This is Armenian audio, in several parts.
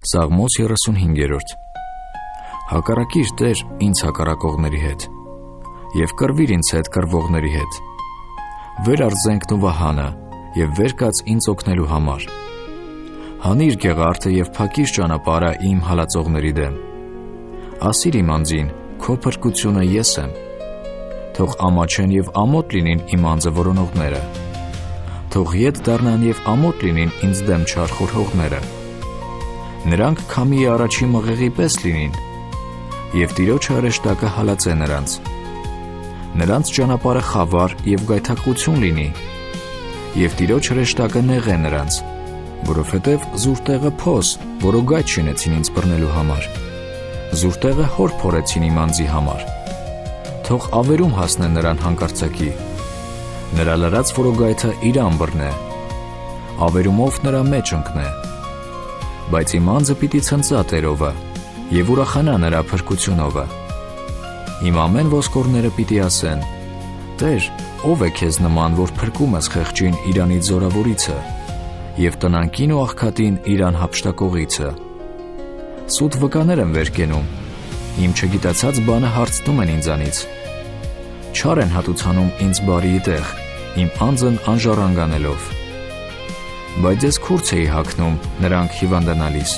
Սաղմոս 35. Հակառակիր Տեր ինձ հակառակողների հետ, և կռվիր ինձ հետ կռվողների հետ, վեր առ զենքն ու վահանը, և վեր կաց ինձ օգնելու համար, հանիր գեղարդը և փակիր ճանապարհը իմ հալածողների դեմ, ասիր իմ անձին, քո փրկությունը ես եմ, թող ամաչեն և ամոթ լինին իմ անձը որոնողները, թող ետ դառնան և ամոթ լինին ինձ դեմ չար խորհողները, նրանք քամիի առաջի մղեղի պես լինին, և Տիրոջը հրեշտակը հալածե նրանց ճանապարհը խավար և գայթակղություն լինի, և Տիրոջ հրեշտակը նեղե նրանց, որովհետև զուր տեղը փոս, որոգայթ շինեցին ինձ բռնելու համար, զուր տեղը հոր փորեցին իմ անձի համար, թող ավերում հասնե նրան հանկարծակի, նրա լրած որոգայթը իրան բռնե, ավերումով նրա մեջ ընկնե, բայց իմ անձը պիտի ցնծա Տերովը, և ուրախանա նրա փրկությունովը, իմ ամեն ոսկորները պիտի ասեն, Տեր, ով է քեզ նման, որ փրկում ես խեղճին իրանից զորավորիցը, և տնանկին ու աղքատին իրան հափշտակողիցը, սուտ վկաներ են վեր կենում, իմ չգիտացած բանը հարցնում են ինձանից, չար են հատուցանում ինձ բարիի տեղ, իմ անձն անժառանգանելով, բայց ես քուրձ էի հագնում նրանք հիվանդանալիս,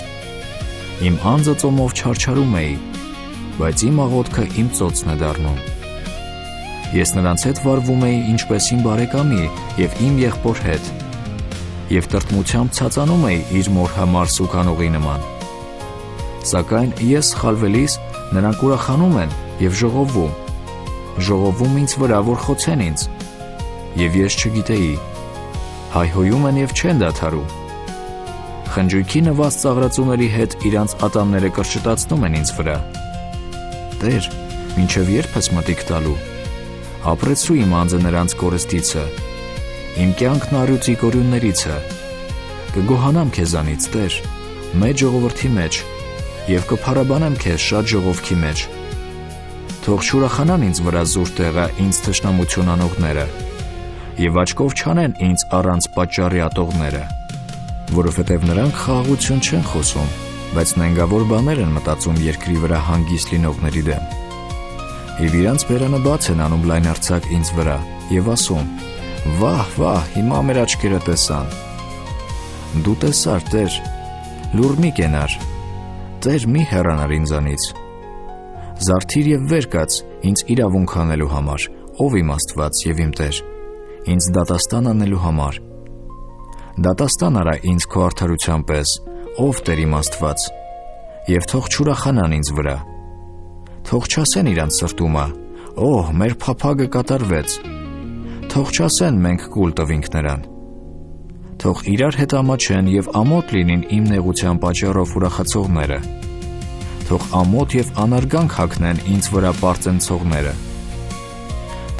իմ անձը ծոմով չարչարում էի, բայց իմ աղոթքը իմ ծոցն է դառնում, ես նրանց հետ վարվում էի ինչպես իմ բարեկամի և իմ եղբոր հետ, և տրտմությամբ ցածանում էի իր մոր համար սուգանողի նման, սակայն ես սխալվելիս նրանք ուրախանում են և ժողովում ինձ վրա, որ խոցեն ինձ, և ես չգիտեի, հայհոյում են և չեն դադարում, խնջույքի նվազ ծաղրածուների հետ իրանց ատամները կրճտացնում են ինձ վրա, Տեր, մինչև երբ ես մտիկ տալու, ապրեցրու իմ անձը նրանց կորստիցը, իմ կյանքն առյուծ իգորյուններիցը, կգոհանամ քեզանից, Տեր, մեծ ժողովրդի մեջ, և կփառաբանեմ քեզ շատ ժողովքի մեջ, թող չուրախանան ինձ վրա զուր տեղը ինձ թշնամություն անողները, և աչքով չանեն ինձ առանց պատճառի ատողները, որովհետև նրանք խաղաղություն չեն խոսում, բայց նենգավոր բաներ են մտածում երկրի վրա հանգիստ լինողների դեմ, և իրանց բերանը բաց են անում լայնարձակ ինձ վրա, և ասում, վահ, հիմա մեր աչքերը տեսան, դու տեսար, Տեր, լուռ մի կենար, Տեր մի հեռանար ինձանից, զարթիր և վեր կաց ինձ իրավունք անելու համար, ով իմ Աստված և իմ Տեր, ինձ դատաստան անելու համար, դատաստան արա ինձ քո արդարության պես, ով Տեր իմ Աստված, և թող չուրախանան ինձ վրա, թող չասեն իրանց սրտումը, մեր փափագը կատարվեց, թող չասեն մենք կուլ տվինք նրան, թող իրար հետ ամաչեն և ամոթ լինին իմ նեղության պատճառով ուրախացողները, թող ամոթ և անարգանք հագնեն ինձ վրա պարծենցողները,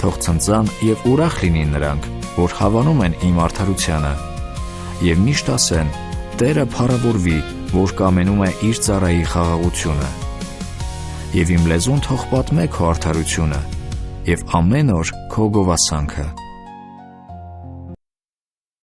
թող ցնծան և ուրախ լինին նրանք, որ հավանում են իմ արդարությանը, և միշտ ասեն, Տերը փառավորվի, որ կամենում է իր ծառայի խաղաղությունը, և իմ լեզուն թող պատմե քո արդարությունը, և ամեն օր քո գովասանքը։